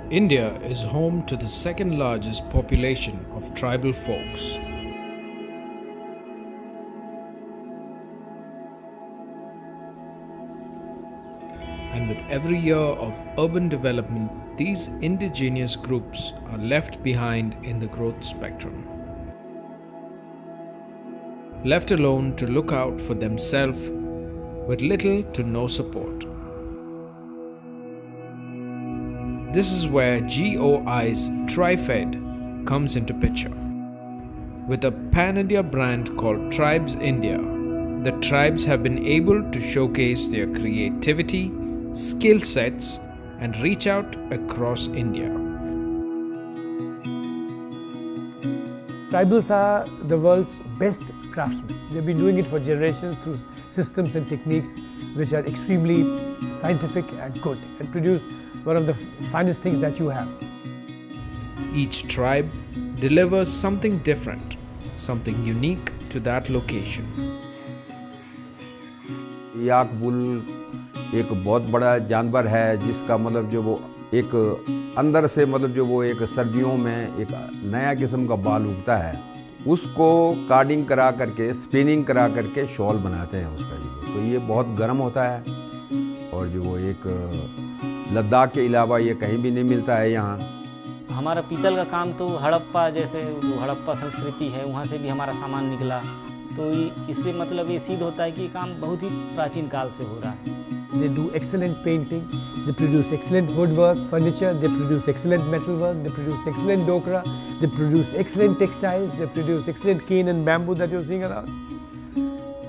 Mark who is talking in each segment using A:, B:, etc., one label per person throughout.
A: India is home to the second largest population of tribal folks. And with every year of urban development, these indigenous groups are left behind in the growth spectrum. Left alone to look out for themselves with little to no support. This is where GOI's TriFed comes into picture. With a pan-India brand called Tribes India, the tribes have been able to showcase their creativity, skill sets, and reach out across India.
B: Tribals are the world's best craftsmen. They've been doing it for generations through systems and techniques which are extremely scientific and good and produce one of the finest things that you have.
A: Each tribe delivers something different, something unique to that location.
C: Yak bull एक बहुत बड़ा जानवर है जिसका मतलब जो वो एक अंदर से मतलब जो वो एक सर्दियों में एक नया किस्म का बाल उगता है, उसको कार्डिंग करा करके स्पिनिंग करा करके शॉल बनाते हैं उसका जी। तो ये बहुत गर्म होता है और जो वो एक लद्दाख के अलावा ये कहीं भी नहीं मिलता है यहाँ।
D: हमारा पीतल का काम तो हड़प्पा जैसे जो हड़प्पा संस्कृति है वहाँ से भी हमारा सामान निकला, तो इससे मतलब ये सिद्ध होता है कि ये काम बहुत ही प्राचीन काल से हो रहा है।
B: They do excellent painting, they produce excellent woodwork, furniture, they produce excellent metalwork, they produce excellent dokra, they produce excellent textiles, they produce excellent cane and bamboo that you're seeing around.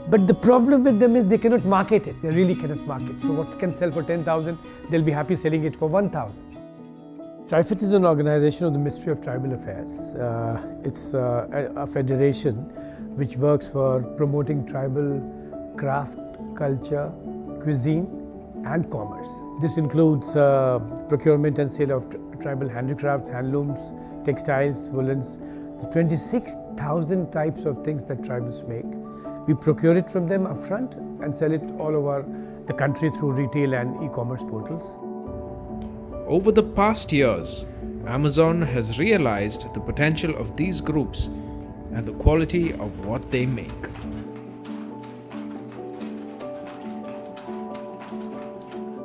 B: But the problem with them is they cannot market it, they really cannot market. So what can sell for 10,000, they'll be happy selling it for 1,000. TriFed is an organization of the Ministry of Tribal Affairs. It's a federation which works for promoting tribal craft, culture, cuisine and commerce. This includes procurement and sale of tribal handicrafts, handlooms, textiles, woolens, the 26,000 types of things that tribals make. We procure it from them upfront and sell it all over the country through retail and e-commerce portals.
A: Over the past years, Amazon has realized the potential of these groups and the quality of what they make.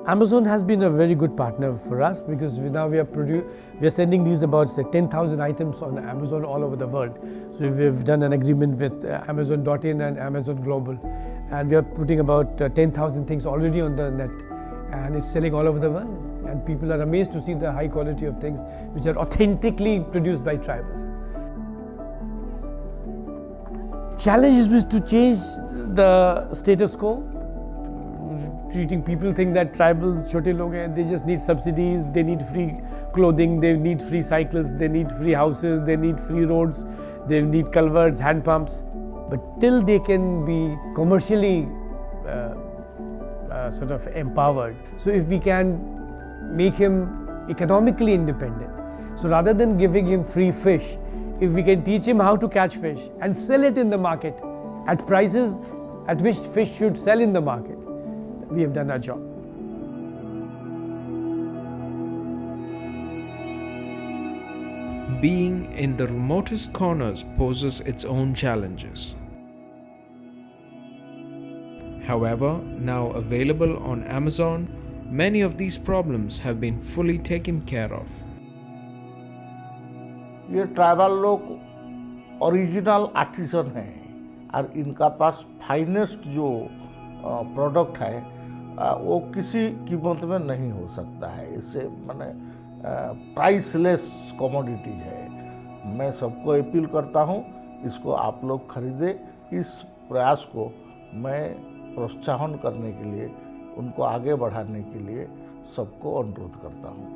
B: Amazon has been a very good partner for us because we are sending these about 10,000 items on Amazon all over the world. So we've done an agreement with Amazon.in and Amazon Global, and we are putting about 10,000 things already on the net, and it's selling all over the world. And people are amazed to see the high quality of things which are authentically produced by tribals. Challenge is to change the status quo. Treating people think that tribals, chote log hain, they just need subsidies, they need free clothing, they need free cycles, they need free houses, they need free roads, they need culverts, hand pumps. But till they can be commercially sort of empowered. So if we can make him economically independent, so rather than giving him free fish, if we can teach him how to catch fish and sell it in the market at prices at which fish should sell in the market, we have done our job.
A: Being in the remotest corners poses its own challenges. However, now available on Amazon, many of these problems have been fully taken care of.
E: ये tribal लोग original artisan हैं और इनका पास finest जो product है वो किसी कीमत में नहीं हो सकता है। इससे माने प्राइसलेस कमोडिटीज है। मैं सबको अपील करता हूँ, इसको आप लोग खरीदें। इस प्रयास को मैं प्रोत्साहन करने के लिए, उनको आगे बढ़ाने के लिए सबको अनुरोध करता हूँ।